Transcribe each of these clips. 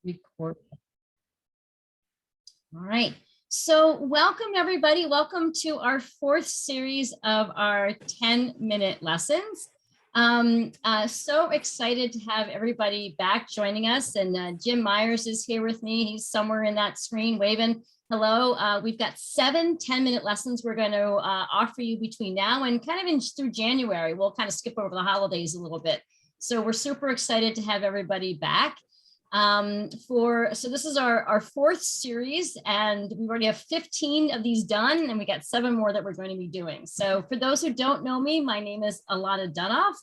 Record. All right. So welcome everybody. Welcome to our fourth series of our 10-minute lessons. So excited to have everybody back joining us. And Jim Myers is here with me. He's somewhere in that screen waving hello. We've got 7 10-minute lessons we're going to offer you between now and kind of through January. We'll kind of skip over the holidays a little bit. So we're super excited to have everybody back. So this is our fourth series, and we already have 15 of these done, and we got 7 more that we're going to be doing. So for those who don't know me, my name is Alana Dunoff.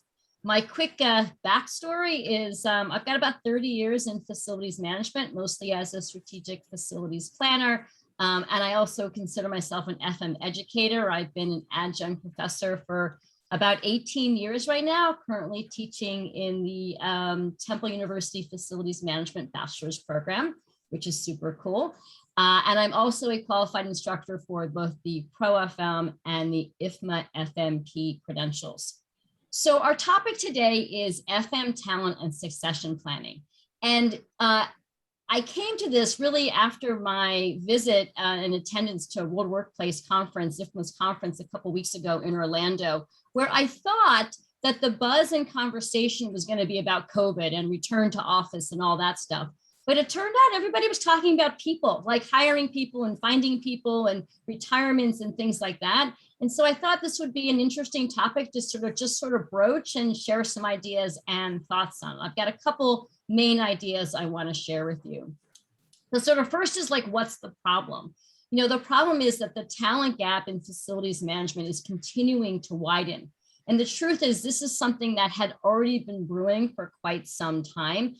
My quick backstory is I've got about 30 years in facilities management, mostly as a strategic facilities planner. And I also consider myself an FM educator. I've been an adjunct professor for about 18 years right now, currently teaching in the Temple University Facilities Management Bachelor's Program, which is super cool. And I'm also a qualified instructor for both the Pro-FM and the IFMA FMP credentials. So our topic today is FM talent and succession planning. And I came to this really after my visit and attendance to a World Workplace Conference, IFMA's conference a couple of weeks ago in Orlando, where I thought that the buzz and conversation was going to be about COVID and return to office and all that stuff. But it turned out everybody was talking about people, like hiring people and finding people and retirements and things like that. And so I thought this would be an interesting topic to sort of broach and share some ideas and thoughts on. I've got a couple main ideas I want to share with you. The sort of first is like, what's the problem? You know, the problem is that the talent gap in facilities management is continuing to widen. And the truth is, this is something that had already been brewing for quite some time.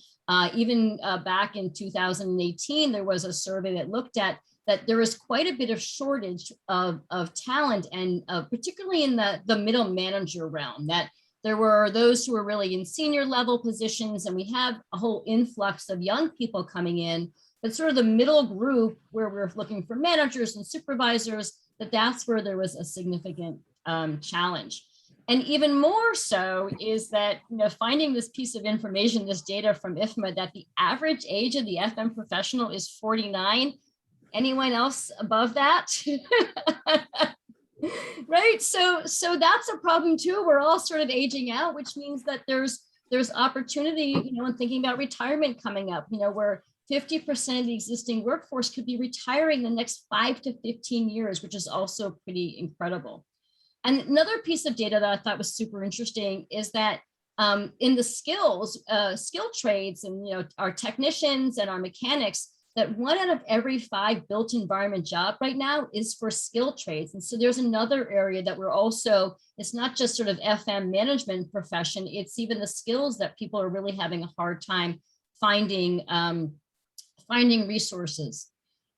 Even back in 2018, there was a survey that looked at that there is quite a bit of shortage of talent, and particularly in the middle manager realm, that there were those who were really in senior level positions, and we have a whole influx of young people coming in, but sort of the middle group where we're looking for managers and supervisors, that's where there was a significant challenge. And even more so is that, you know, finding this piece of information, this data from IFMA, that the average age of the FM professional is 49. Anyone else above that? Right. So that's a problem too. We're all sort of aging out, which means that there's opportunity, you know, in thinking about retirement coming up, you know, where 50% of the existing workforce could be retiring the next 5 to 15 years, which is also pretty incredible. And another piece of data that I thought was super interesting is that in the skill trades, and, you know, our technicians and our mechanics, that 1 out of every 5 built environment job right now is for skill trades. And so there's another area that we're also, it's not just sort of FM management profession, it's even the skills that people are really having a hard time finding resources.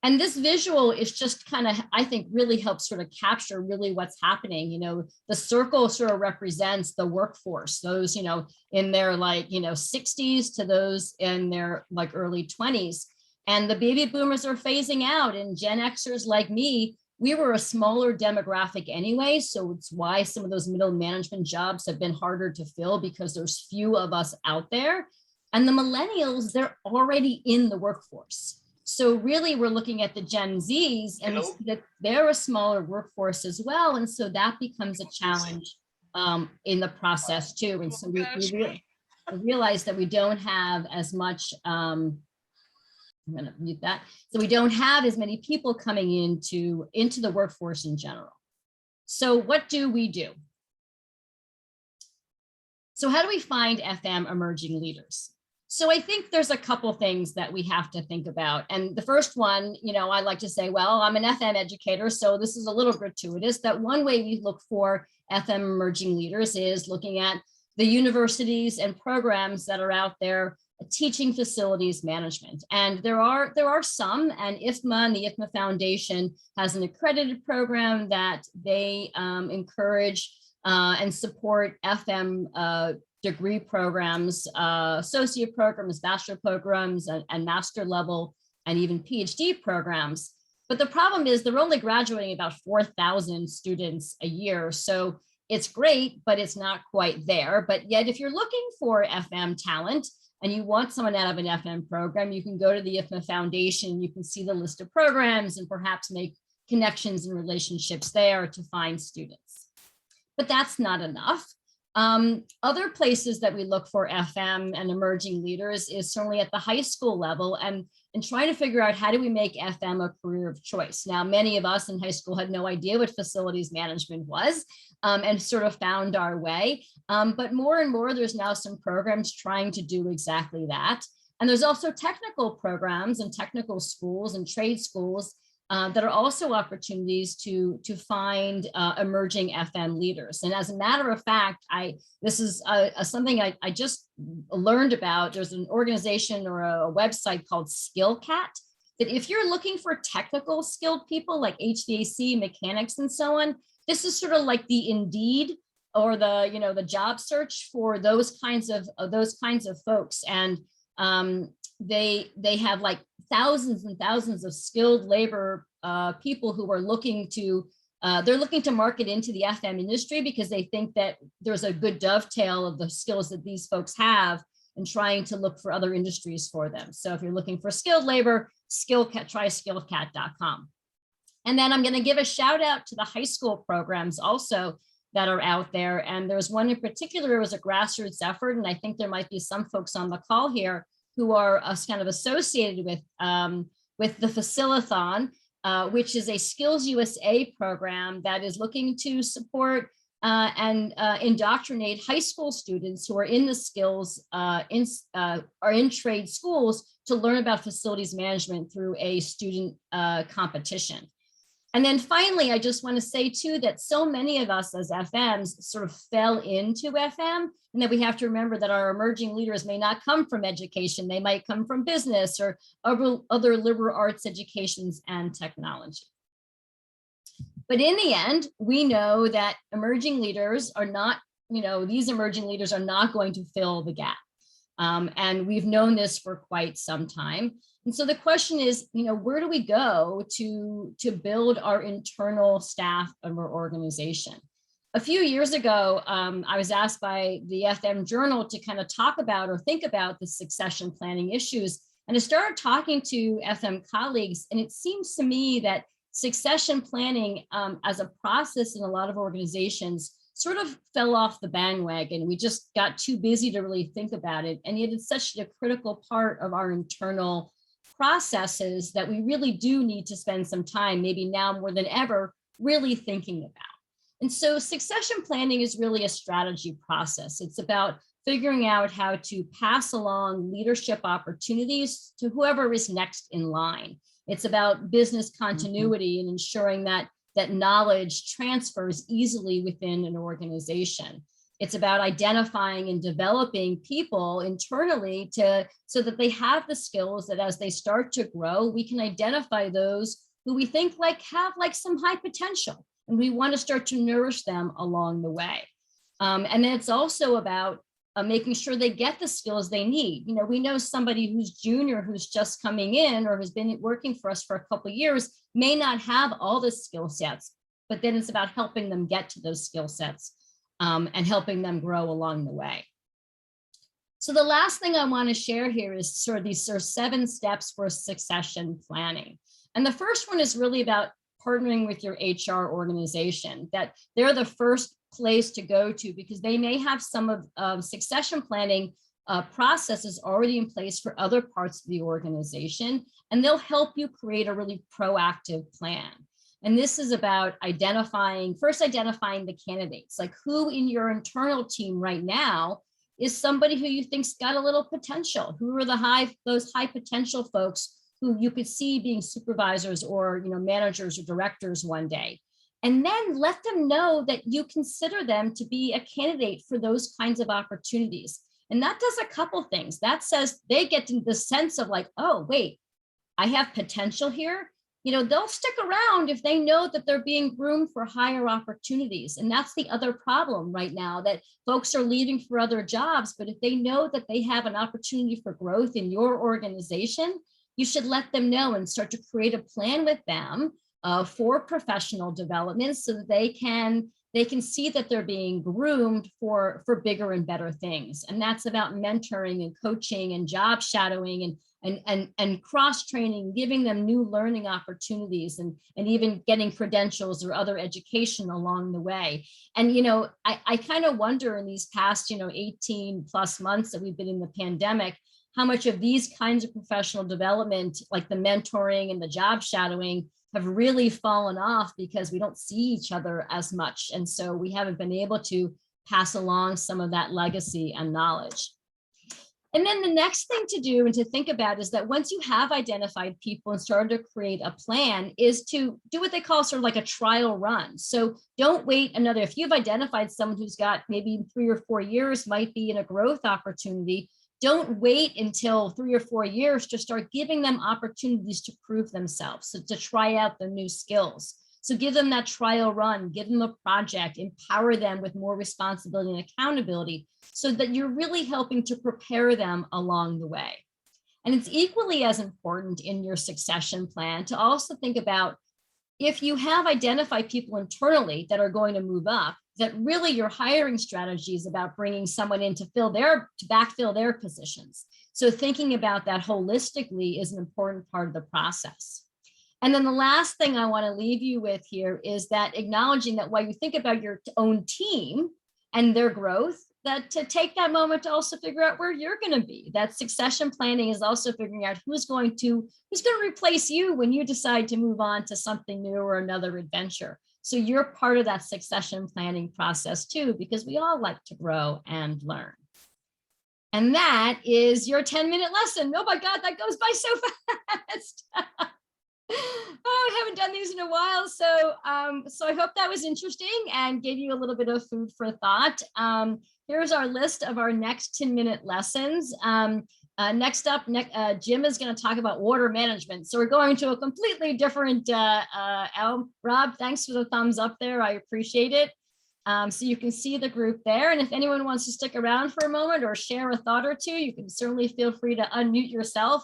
And this visual is just kind of, I think, really helps sort of capture really what's happening. You know, the circle sort of represents the workforce, those, you know, in their 60s to those in their early 20s. And the baby boomers are phasing out, and Gen Xers like me, we were a smaller demographic anyway. So it's why some of those middle management jobs have been harder to fill, because there's few of us out there. And the millennials, they're already in the workforce. So really, we're looking at the Gen Zs, and we see that they're a smaller workforce as well. And so that becomes a challenge in the process too. And so we realize that we don't have as much, I'm going to mute that. So we don't have as many people coming into the workforce in general. So what do we do? So how do we find FM emerging leaders? So I think there's a couple things that we have to think about. And the first one, you know, I like to say, well, I'm an FM educator, so this is a little gratuitous, that one way we look for FM emerging leaders is looking at the universities and programs that are out there teaching facilities management. And there are some, and IFMA and the IFMA Foundation has an accredited program that they encourage and support FM degree programs, associate programs, bachelor programs, and master level, and even PhD programs. But the problem is they're only graduating about 4,000 students a year. So it's great, but it's not quite there. But yet, if you're looking for FM talent, and you want someone out of an FM program, you can go to the IFMA Foundation, you can see the list of programs and perhaps make connections and relationships there to find students. But that's not enough. Other places that we look for FM and emerging leaders is certainly at the high school level, and trying to figure out how do we make FM a career of choice. Now, many of us in high school had no idea what facilities management was, and sort of found our way. But more and more, there's now some programs trying to do exactly that. And there's also technical programs and technical schools and trade schools that are also opportunities to find emerging FM leaders. And as a matter of fact, this is something I just learned about. There's an organization or a website called SkillCat, that if you're looking for technical skilled people like HVAC, mechanics, and so on, this is sort of like the Indeed or the job search for those kinds of folks. And they have like thousands and thousands of skilled labor people who are looking to market into the FM industry because they think that there's a good dovetail of the skills that these folks have, and trying to look for other industries for them. So if you're looking for skilled labor, try skillcat.com. And then I'm going to give a shout out to the high school programs also that are out there. And there's one in particular, it was a grassroots effort, and I think there might be some folks on the call here who are kind of associated with the Facilithon, which is a Skills USA program that is looking to support and indoctrinate high school students who are in the skills, are in trade schools, to learn about facilities management through a student competition. And then finally, I just want to say too that so many of us as FMs sort of fell into FM, and that we have to remember that our emerging leaders may not come from education. They might come from business or other liberal arts educations and technology. But in the end, we know that emerging leaders are not, these emerging leaders are not going to fill the gap. And we've known this for quite some time. And so the question is, where do we go to build our internal staff of our organization? A few years ago, I was asked by the FM Journal to kind of talk about or think about the succession planning issues. And I started talking to FM colleagues, and it seems to me that succession planning as a process in a lot of organizations sort of fell off the bandwagon. We just got too busy to really think about it. And yet it's such a critical part of our internal processes that we really do need to spend some time, maybe now more than ever, really thinking about. And so succession planning is really a strategy process. It's about figuring out how to pass along leadership opportunities to whoever is next in line. It's about business continuity and ensuring that knowledge transfers easily within an organization. It's about identifying and developing people internally so that they have the skills that as they start to grow, we can identify those who we think have some high potential, and we want to start to nourish them along the way. And then it's also about making sure they get the skills they need. We know somebody who's junior, who's just coming in or has been working for us for a couple of years, may not have all the skill sets, but then it's about helping them get to those skill sets and helping them grow along the way. So the last thing I want to share here is sort of these 7 steps for succession planning. And the first one is really about partnering with your HR organization, that they're the first place to go to because they may have some of succession planning processes already in place for other parts of the organization, and they'll help you create a really proactive plan. And this is about identifying the candidates, like who in your internal team right now is somebody who you think's got a little potential. Who are those high potential folks who you could see being supervisors or managers or directors one day? And then let them know that you consider them to be a candidate for those kinds of opportunities. And that does a couple things. That says they get the sense of like, oh, wait, I have potential here. They'll stick around if they know that they're being groomed for higher opportunities. And that's the other problem right now, that folks are leaving for other jobs. But if they know that they have an opportunity for growth in your organization, you should let them know and start to create a plan with them for professional development so that they can they can see that they're being groomed for bigger and better things. And that's about mentoring and coaching and job shadowing and cross-training, giving them new learning opportunities and even getting credentials or other education along the way. And, you know, I kind of wonder in these past, 18 plus months that we've been in the pandemic, how much of these kinds of professional development, like the mentoring and the job shadowing, have really fallen off because we don't see each other as much. And so we haven't been able to pass along some of that legacy and knowledge. And then the next thing to do and to think about is that once you have identified people and started to create a plan, is to do what they call sort of like a trial run. So don't wait another, if you've identified someone who's got maybe 3 or 4 years, might be in a growth opportunity, don't wait until 3 or 4 years to start giving them opportunities to prove themselves, so to try out their new skills. So give them that trial run, give them a project, empower them with more responsibility and accountability so that you're really helping to prepare them along the way. And it's equally as important in your succession plan to also think about, if you have identified people internally that are going to move up, that really your hiring strategy is about bringing someone in to backfill their positions. So thinking about that holistically is an important part of the process. And then the last thing I want to leave you with here is that acknowledging that while you think about your own team and their growth, that to take that moment to also figure out where you're going to be. That succession planning is also figuring out who's going to replace you when you decide to move on to something new or another adventure. So you're part of that succession planning process too, because we all like to grow and learn. And that is your 10-minute lesson. Oh my God, that goes by so fast. Oh, I haven't done these in a while. So I hope that was interesting and gave you a little bit of food for thought. Here's our list of our next 10-minute lessons. Next up, Jim is going to talk about water management. So we're going to a completely different Rob, thanks for the thumbs up there. I appreciate it. So you can see the group there. And if anyone wants to stick around for a moment or share a thought or two, you can certainly feel free to unmute yourself.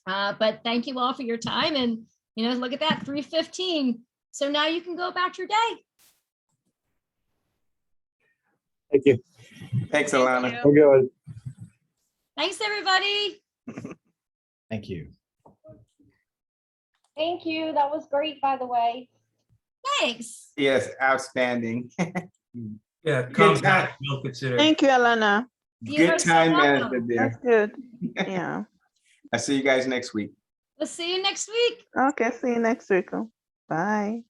But thank you all for your time. And, look at that, 3:15. So now you can go about your day. Thank you. Thanks, Alana. Have a good one. Thanks, everybody. Thank you. Thank you. That was great, by the way. Thanks. Yes, outstanding. Yeah, Good time. we'll consider. Thank you, Alana. You are Good so time welcome. management there. That's good. Yeah. I'll see you guys next week. We'll see you next week. Okay, see you next week. Bye.